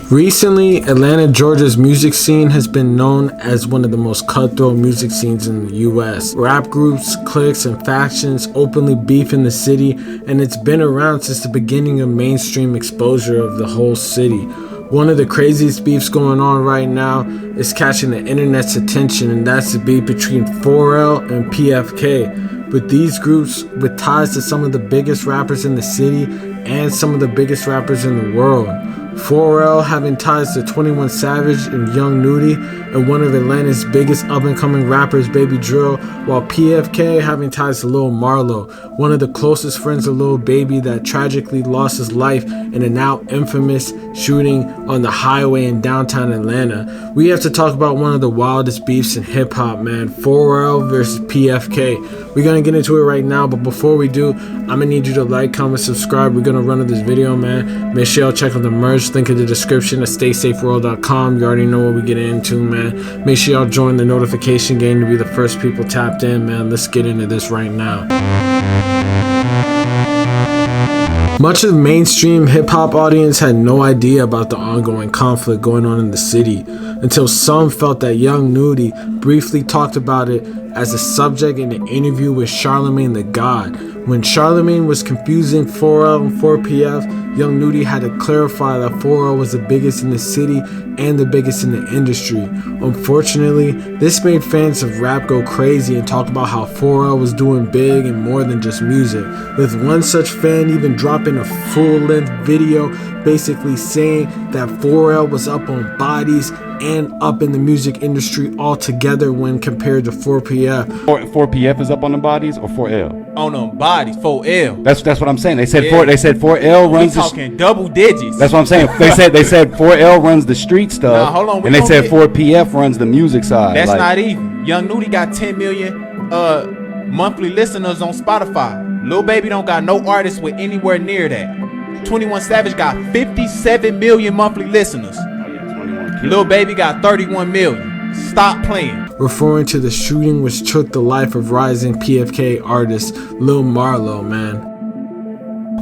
Recently, Atlanta, Georgia's music scene has been known as one of the most cutthroat music scenes in the US. Rap groups, cliques, and factions openly beef in the city, and it's been around since the beginning of mainstream exposure of the whole city. One of the craziest beefs going on right now is catching the internet's attention, and that's the beef between 4L and PFK. With these groups with ties to some of the biggest rappers in the city and some of the biggest rappers in the world. 4L having ties to 21 Savage and Young Nudy and one of Atlanta's biggest up-and-coming rappers, Baby Drill, while PFK having ties to LIL MARLO, one of the closest friends of Lil Baby that tragically lost his life in a now infamous shooting on the highway in downtown Atlanta. We have to talk about one of the wildest beefs in hip-hop, man. 4L versus PFK. We're gonna get into it right now, but before we do, I'm gonna need you to like, comment, subscribe. We're gonna run to this video, man. Make sure y'all check out the merch, link in the description at StaySafeWorld.com. You already know what we get into, man. Make sure y'all join the notification game to be the first people tapped in, man. Let's get into this right now. Much of the mainstream hip-hop audience had no idea about the ongoing conflict going on in the city until some felt that Young Nudy briefly talked about it as a subject in an interview with Charlemagne the God. When Charlemagne was confusing 4L and 4PF, Young Nudy had to clarify that 4L was the biggest in the city and the biggest in the industry. Unfortunately, this made fans of rap go crazy and talk about how 4L was doing big and more than just music, with one such fan even dropping a full-length video basically saying that 4L was up on bodies and up in the music industry altogether when compared to 4PF. 4PF is up on the bodies or 4L? On them bodies, 4L. That's what I'm saying. They said 4L runs. We talking double digits. That's what I'm saying. They said 4L runs the street stuff. Nah, hold on. And they said 4PF runs the music side. That's not even. Young Nudy got 10 million monthly listeners on Spotify. Lil Baby don't got no artist with anywhere near that. 21 Savage got 57 million monthly listeners. Lil Baby got 31 million. Stop playing. Referring to the shooting which took the life of rising PFK artist LIL MARLO, man.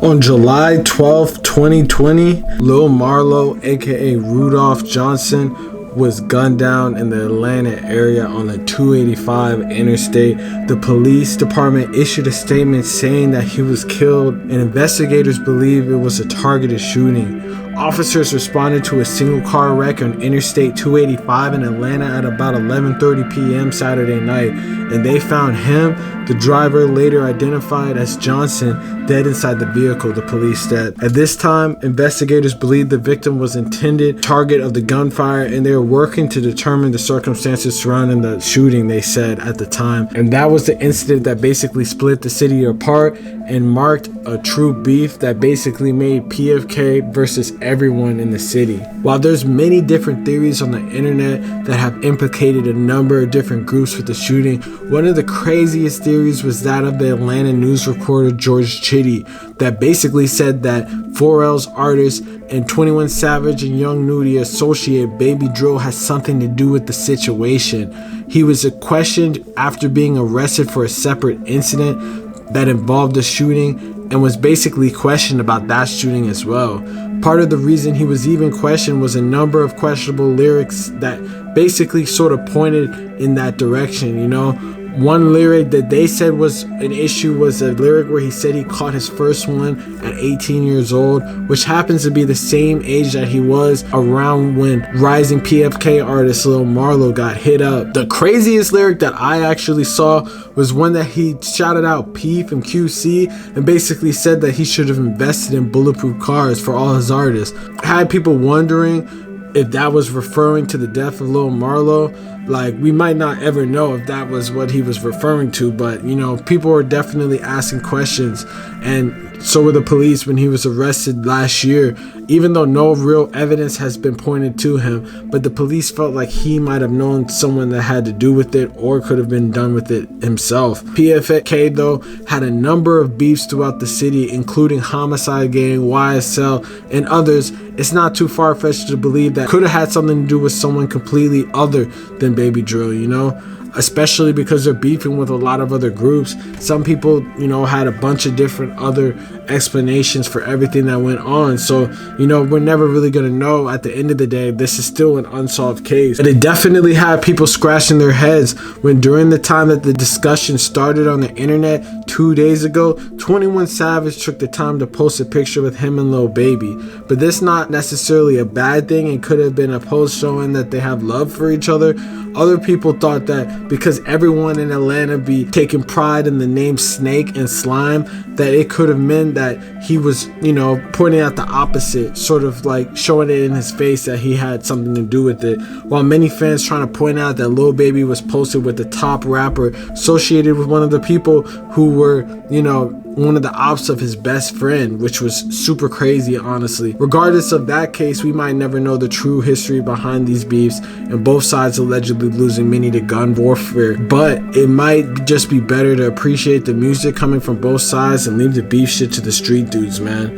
On July 12, 2020, LIL MARLO, aka Rudolph Johnson, was gunned down in the Atlanta area on the 285 interstate. The police department issued a statement saying that he was killed, and investigators believe it was a targeted shooting. Officers responded to a single car wreck on Interstate 285 in Atlanta at about 11:30 p.m. Saturday night, and they found him, the driver later identified as Johnson, dead inside the vehicle, the police said. At this time, investigators believed the victim was intended target of the gunfire, and they were working to determine the circumstances surrounding the shooting, they said at the time. And that was the incident that basically split the city apart and marked a true beef that basically made PFK versus everyone in the city. While there's many different theories on the internet that have implicated a number of different groups with the shooting, one of the craziest theories was that of the Atlanta news reporter George Chitty, that basically said that 4L's artists and 21 Savage and Young Nudy associate Baby Drill has something to do with the situation. He was questioned after being arrested for a separate incident that involved the shooting and was basically questioned about that shooting as well. Part of the reason he was even questioned was a number of questionable lyrics that basically sort of pointed in that direction, you know. One lyric that they said was an issue was a lyric where he said he caught his first one at 18 years old, which happens to be the same age that he was around when rising PFK artist LIL MARLO got hit up. The craziest lyric that I actually saw was one that he shouted out P from QC and basically said that he should have invested in bulletproof cars for all his artists. I had people wondering if that was referring to the death of LIL MARLO. Like, we might not ever know if that was what he was referring to, but you know, people were definitely asking questions, and so were the police when he was arrested last year, even though no real evidence has been pointed to him. But the police felt like he might have known someone that had to do with it or could have been done with it himself. PFK though had a number of beefs throughout the city, including Homicide Gang, YSL, and others. It's not too far-fetched to believe that could have had something to do with someone completely other than Baby Drill, you know. especially because they're beefing with a lot of other groups. Some people, you know, had a bunch of different other explanations for everything that went on. So, you know, we're never really gonna know. At the end of the day, this is still an unsolved case. But it definitely had people scratching their heads when during the time that the discussion started on the internet 2 days ago, 21 Savage took the time to post a picture with him and Lil Baby. But this not necessarily a bad thing. It could have been a post showing that they have love for each other. Other people thought that because everyone in Atlanta be taking pride in the name Snake and Slime, that it could have meant that he was, you know, pointing out the opposite, sort of like showing it in his face that he had something to do with it. While many fans trying to point out that Lil Baby was posted with the top rapper associated with one of the people who were, you know, one of the ops of his best friend, which was super crazy, honestly. Regardless of that case, we might never know the true history behind these beefs, and both sides allegedly losing many to gun warfare. But it might just be better to appreciate the music coming from both sides and leave the beef shit to the street dudes, man.